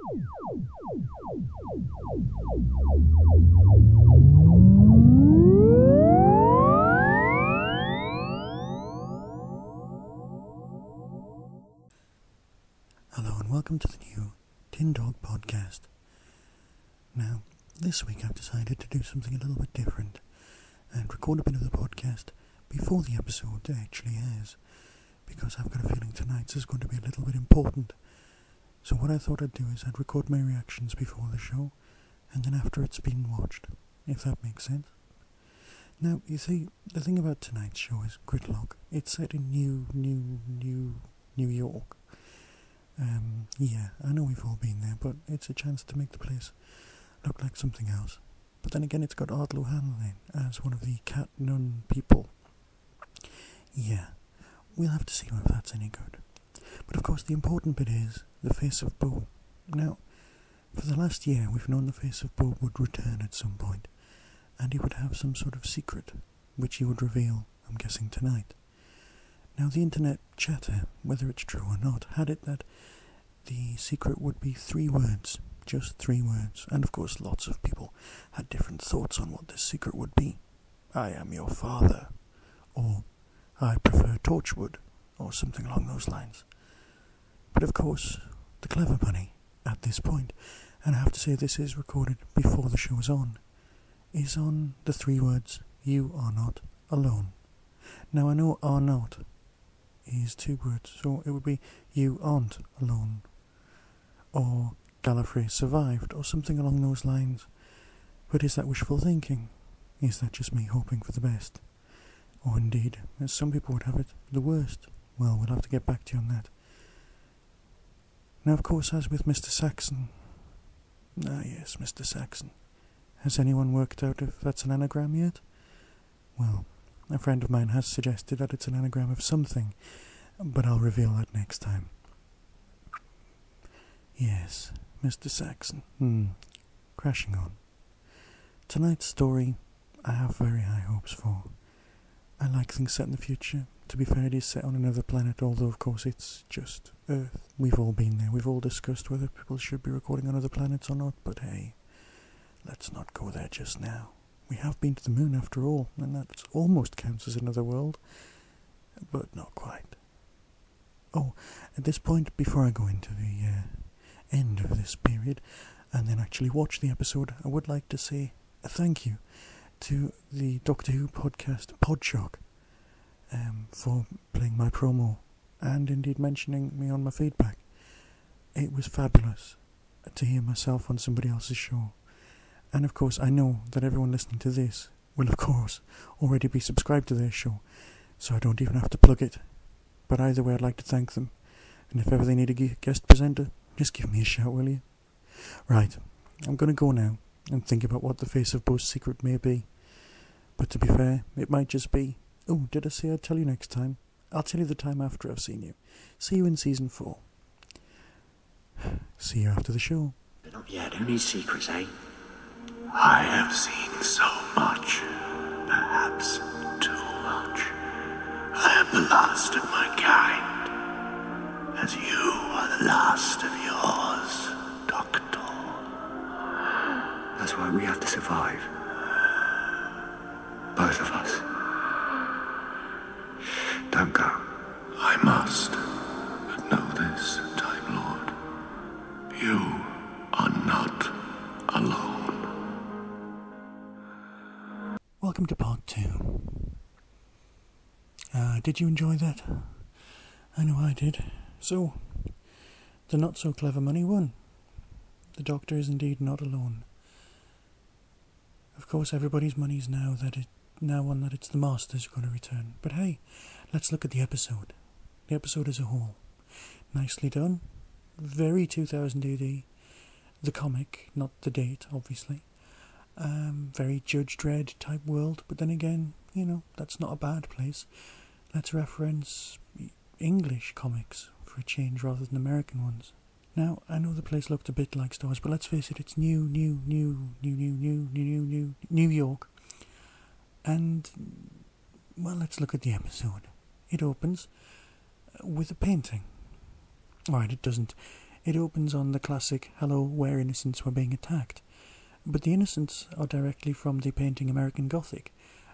Hello and welcome to the new Tin Dog podcast. Now, this week I've decided to do something a little bit different and record a bit of the podcast before the episode actually airs, because I've got a feeling tonight's is going to be a little bit important. So what I thought I'd do is I'd record my reactions before the show, and then after it's been watched, if that makes sense. Now, you see, the thing about tonight's show is Gridlock. It's set in New York. Yeah, I know we've all been there, but it's a chance to make the place look like something else. But then again, it's got Ardlo Hanlon as one of the cat nun people. Yeah, we'll have to see if that's any good. But of course, the important bit is the face of Bo. Now, for the last year, we've known the face of Bo would return at some point, and he would have some sort of secret, which he would reveal, I'm guessing, tonight. Now, the internet chatter, whether it's true or not, had it that the secret would be 3 words, just 3 words, and of course lots of people had different thoughts on what this secret would be. I am your father, or I prefer Torchwood, or something along those lines. But of course, the clever bunny, at this point, and I have to say this is recorded before the show is on the 3 words, you are not alone. Now I know are not is 2 words, so it would be you aren't alone, or Gallifrey survived, or something along those lines. But is that wishful thinking? Is that just me hoping for the best? Or indeed, as some people would have it, the worst? Well, we'll have to get back to you on that. Now, of course, as with Mr. Saxon... yes, Mr. Saxon. Has anyone worked out if that's an anagram yet? Well, a friend of mine has suggested that it's an anagram of something, but I'll reveal that next time. Yes, Mr. Saxon. Crashing on. Tonight's story, I have very high hopes for. I like things set in the future. To be fair, it is set on another planet, although of course it's just Earth. We've all been there. We've all discussed whether people should be recording on other planets or not, but hey, let's not go there just now. We have been to the moon after all, and that almost counts as another world, but not quite. Oh, at this point, before I go into the end of this period, and then actually watch the episode, I would like to say a thank you to the Doctor Who podcast, Podshock, for playing my promo, and indeed mentioning me on my feedback. It was fabulous to hear myself on somebody else's show. And of course, I know that everyone listening to this will, of course, already be subscribed to their show, so I don't even have to plug it. But either way, I'd like to thank them. And if ever they need a guest presenter, just give me a shout, will you? Right, I'm going to go now and think about what the face of Bo's secret may be. But to be fair, it might just be, oh, did I say I'd tell you next time? I'll tell you the time after I've seen you. See you in season 4. See you after the show. But not yet, who needs secrets, eh? I have seen so much, perhaps too much. I am the last of my kind, as you are the last of yours, Doctor. That's why we have to survive. Both of us. Don't go. I must, but know this, Time Lord. You are not alone. Welcome to part 2. Did you enjoy that? I know I did. So, the not-so-clever money won. The Doctor is indeed not alone. Of course, everybody's money's now on that it's the Master's going to return. But hey, let's look at the episode. The episode as a whole. Nicely done. Very 2000 AD. The comic, not the date, obviously. Very Judge Dredd type world, but then again, you know, that's not a bad place. Let's reference English comics for a change rather than American ones. Now, I know the place looked a bit like Star Wars, but let's face it, it's New York. And, well, let's look at the episode. It opens with a painting. Alright, it doesn't. It opens on the classic "Hello, where innocents were being attacked," but the innocents are directly from the painting American Gothic,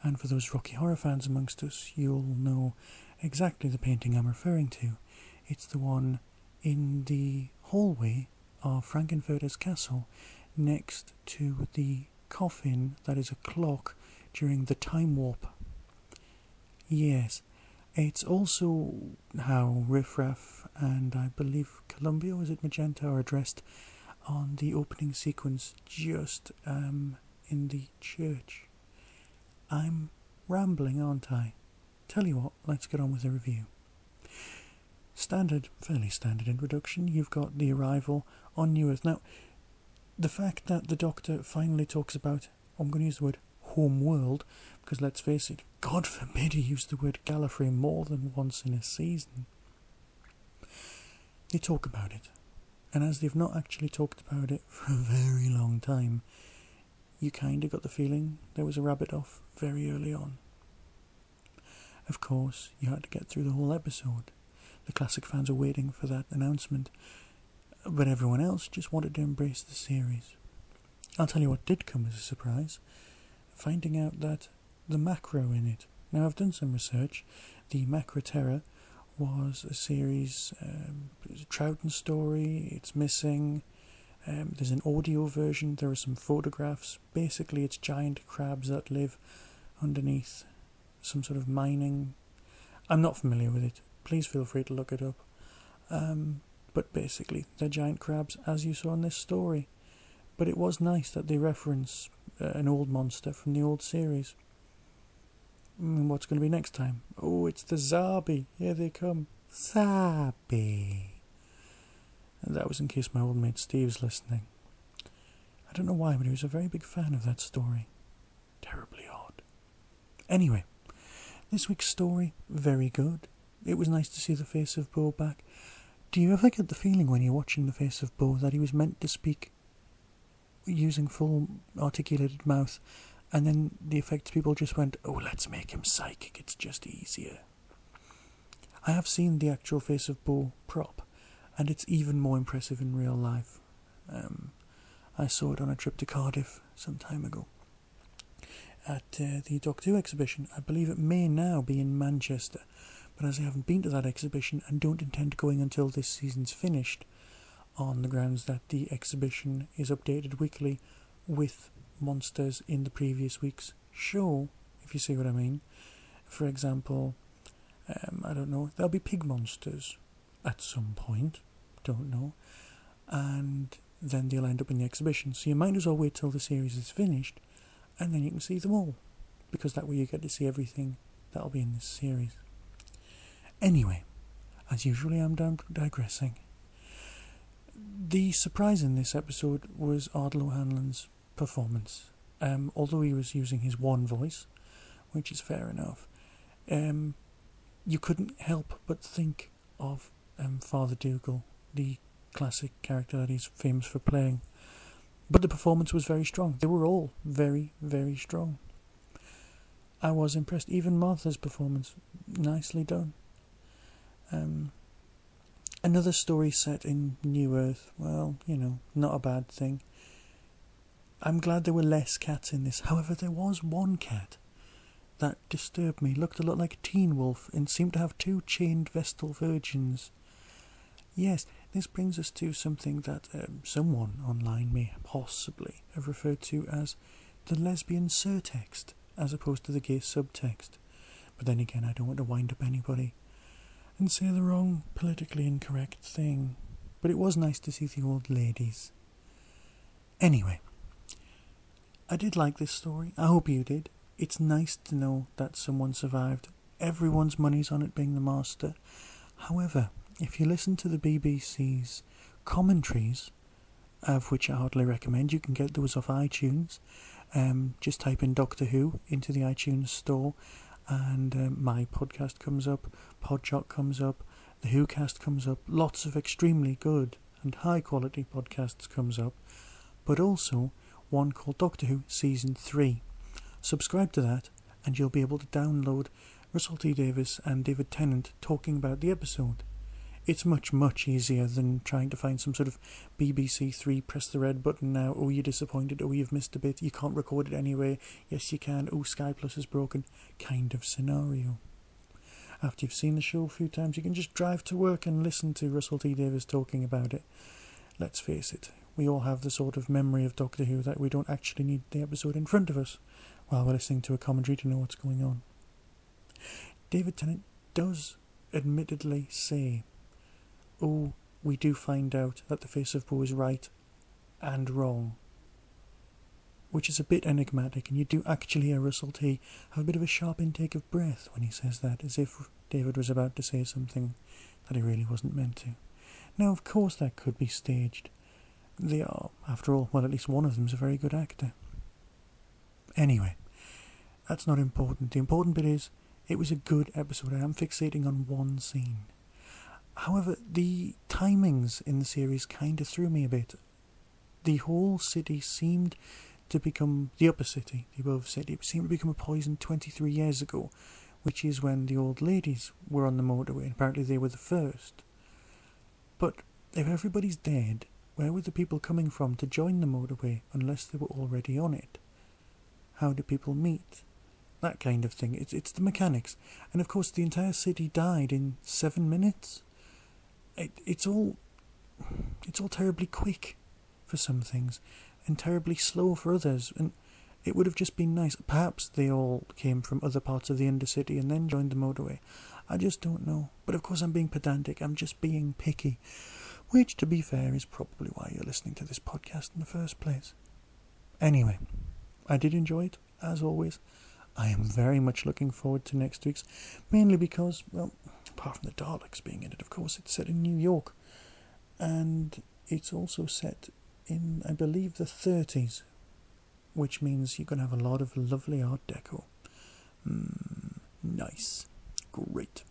and for those Rocky Horror fans amongst us, you'll know exactly the painting I'm referring to. It's the one in the hallway of Frankenfurter's castle, next to the coffin that is a clock during the time warp. Yes, it's also how Riff Raff and I believe Columbia, was it Magenta, are addressed on the opening sequence just in the church. I'm rambling, aren't I? Tell you what, let's get on with the review. Fairly standard introduction. You've got the arrival on New Earth. Now, the fact that the Doctor finally talks about, I'm going to use the word home world, because let's face it, God forbid he used the word Gallifrey more than once in a season. They talk about it, and as they've not actually talked about it for a very long time, you kind of got the feeling there was a rabbit off very early on. Of course, you had to get through the whole episode. The classic fans are waiting for that announcement, but everyone else just wanted to embrace the series. I'll tell you what did come as a surprise, finding out that the macro in it. Now, I've done some research. The Macro Terror was a series, it's a Troughton story, it's missing, there's an audio version, there are some photographs. Basically, it's giant crabs that live underneath some sort of mining. I'm not familiar with it. Please feel free to look it up. But basically, they're giant crabs, as you saw in this story. But it was nice that they reference an old monster from the old series. What's going to be next time? Oh, it's the Zarbi. Here they come. Zarbi. And that was in case my old mate Steve's listening. I don't know why, but he was a very big fan of that story. Terribly odd. Anyway, this week's story, very good. It was nice to see the face of Bo back. Do you ever get the feeling when you're watching the face of Bo that he was meant to speak using full articulated mouth, and then the effects people just went, oh, let's make him psychic, it's just easier? I have seen the actual face of Bo prop, and it's even more impressive in real life. I saw it on a trip to Cardiff some time ago at the Doctor Who exhibition. I believe it may now be in Manchester, but as I haven't been to that exhibition and don't intend going until this season's finished, on the grounds that the exhibition is updated weekly with monsters in the previous week's show, if you see what I mean. For example, I don't know, there'll be pig monsters at some point, don't know, and then they'll end up in the exhibition, so you might as well wait till the series is finished and then you can see them all, because that way you get to see everything that'll be in this series. Anyway, as usually I'm digressing. The surprise in this episode was Ardal O'Hanlon's performance. Although he was using his one voice, which is fair enough, you couldn't help but think of Father Dougal, the classic character that he's famous for playing. But the performance was very strong. They were all very, very strong. I was impressed. Even Martha's performance, nicely done. Another story set in New Earth, well, you know, not a bad thing. I'm glad there were less cats in this. However, there was one cat that disturbed me. Looked a lot like a teen wolf and seemed to have two chained Vestal virgins. Yes, this brings us to something that someone online may possibly have referred to as the lesbian surtext, as opposed to the gay subtext. But then again, I don't want to wind up anybody and say the wrong politically incorrect thing. But it was nice to see the old ladies. Anyway, I did like this story. I hope you did. It's nice to know that someone survived. Everyone's money's on it being the master. However, if you listen to the BBC's commentaries, of which I hardly recommend, you can get those off iTunes. Just type in Doctor Who into the iTunes store, and my podcast comes up, Podshot comes up, the WhoCast comes up, lots of extremely good and high quality podcasts comes up, but also one called Doctor Who Season 3. Subscribe to that and you'll be able to download Russell T Davies and David Tennant talking about the episode. it's much, much easier than trying to find some sort of BBC 3, press the red button now, oh you're disappointed, oh you've missed a bit, you can't record it anyway, yes you can, oh Sky Plus is broken, kind of scenario. After you've seen the show a few times, you can just drive to work and listen to Russell T Davies talking about it. Let's face it, we all have the sort of memory of Doctor Who that we don't actually need the episode in front of us while we're listening to a commentary to know what's going on. David Tennant does admittedly say, oh, we do find out that the Face of Poe is right and wrong, which is a bit enigmatic, and you do actually hear Russell T have a bit of a sharp intake of breath when he says that, as if David was about to say something that he really wasn't meant to. Now, of course that could be staged. They are, after all, well, at least one of them's a very good actor. Anyway, that's not important. The important bit is, it was a good episode. I am fixating on one scene. However, the timings in the series kind of threw me a bit. The whole city seemed to become, the upper city, the above city, seemed to become a poison 23 years ago, which is when the old ladies were on the motorway, and apparently they were the first. But if everybody's dead, where were the people coming from to join the motorway unless they were already on it? How do people meet? That kind of thing. It's the mechanics. And of course the entire city died in 7 minutes. It's all terribly quick for some things and terribly slow for others, and it would have just been nice. Perhaps they all came from other parts of the Undercity and then joined the motorway. I just don't know. But of course I'm being pedantic, I'm just being picky, which to be fair is probably why you're listening to this podcast in the first place. Anyway, I did enjoy it, as always. I am very much looking forward to next week's, mainly because, well, apart from the Daleks being in it, of course, it's set in New York, and it's also set in, I believe, the 30s, which means you're going to have a lot of lovely Art Deco. Nice. Great.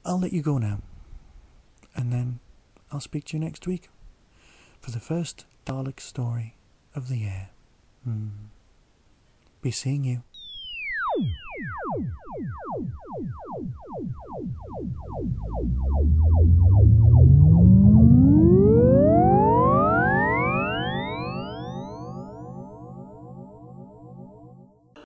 I'll let you go now, and then I'll speak to you next week for the first Dalek story of the year. Be seeing you.